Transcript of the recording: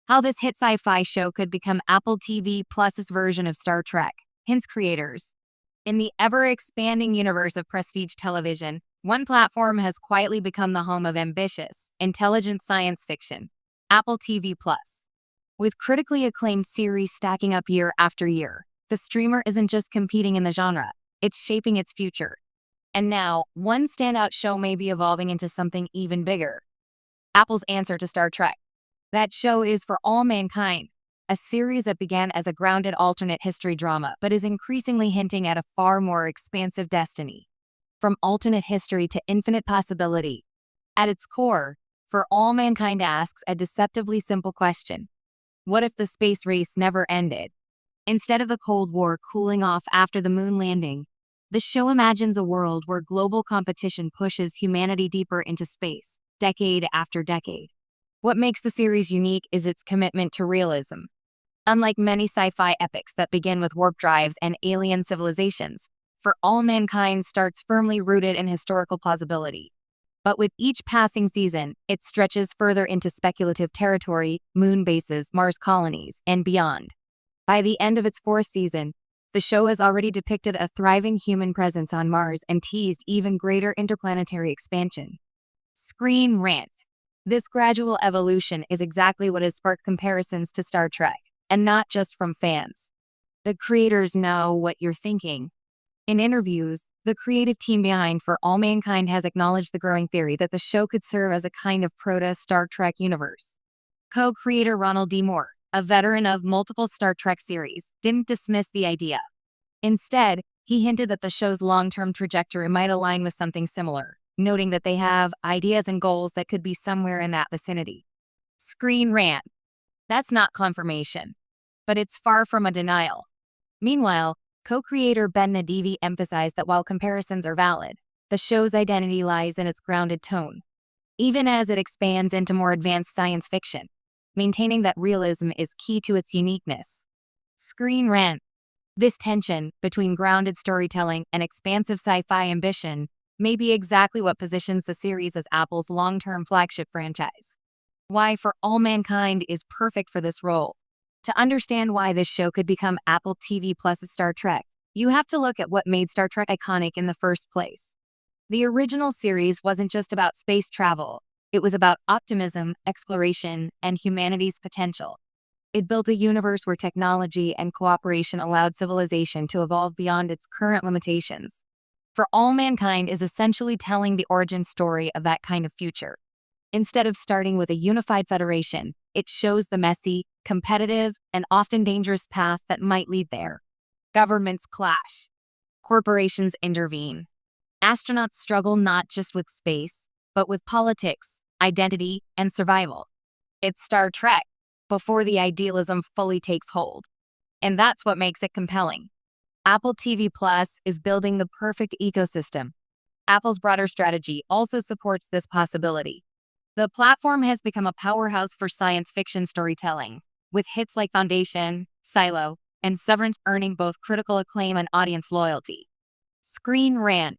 How this hit sci-fi show could become Apple TV Plus's version of Star Trek. Hints creators. In the ever-expanding universe of prestige television, one platform has quietly become the home of ambitious, intelligent science fiction. Apple TV Plus. With critically acclaimed series stacking up year after year, the streamer isn't just competing in the genre, it's shaping its future. And now, one standout show may be evolving into something even bigger. Apple's answer to Star Trek. That show is For All Mankind, a series that began as a grounded alternate history drama but is increasingly hinting at a far more expansive destiny. From alternate history to infinite possibility. At its core, For All Mankind asks a deceptively simple question. What if the space race never ended? Instead of the Cold War cooling off after the moon landing, the show imagines a world where global competition pushes humanity deeper into space, decade after decade. What makes the series unique is its commitment to realism. Unlike many sci-fi epics that begin with warp drives and alien civilizations, For All Mankind starts firmly rooted in historical plausibility. But with each passing season, it stretches further into speculative territory, moon bases, Mars colonies, and beyond. By the end of its fourth season, the show has already depicted a thriving human presence on Mars and teased even greater interplanetary expansion. Screen Rant. This gradual evolution is exactly what has sparked comparisons to Star Trek, and not just from fans. The creators know what you're thinking. In interviews, the creative team behind For All Mankind has acknowledged the growing theory that the show could serve as a kind of proto-Star Trek universe. Co-creator Ronald D. Moore, a veteran of multiple Star Trek series, didn't dismiss the idea. Instead, he hinted that the show's long-term trajectory might align with something similar, noting that they have ideas and goals that could be somewhere in that vicinity. Screen Rant. That's not confirmation, but it's far from a denial. Meanwhile, co-creator Ben Nadivi emphasized that while comparisons are valid, the show's identity lies in its grounded tone. Even as it expands into more advanced science fiction, maintaining that realism is key to its uniqueness. Screen Rant. This tension between grounded storytelling and expansive sci-fi ambition may be exactly what positions the series as Apple's long-term flagship franchise. Why For All Mankind is perfect for this role. To understand why this show could become Apple TV Plus's Star Trek, you have to look at what made Star Trek iconic in the first place. The original series wasn't just about space travel. It was about optimism, exploration, and humanity's potential. It built a universe where technology and cooperation allowed civilization to evolve beyond its current limitations. For All Mankind is essentially telling the origin story of that kind of future. Instead of starting with a unified federation, it shows the messy, competitive, and often dangerous path that might lead there. Governments clash. Corporations intervene. Astronauts struggle not just with space, but with politics, identity, and survival. It's Star Trek, before the idealism fully takes hold. And that's what makes it compelling. Apple TV Plus is building the perfect ecosystem. Apple's broader strategy also supports this possibility. The platform has become a powerhouse for science fiction storytelling, with hits like Foundation, Silo, and Severance earning both critical acclaim and audience loyalty. Screen Rant.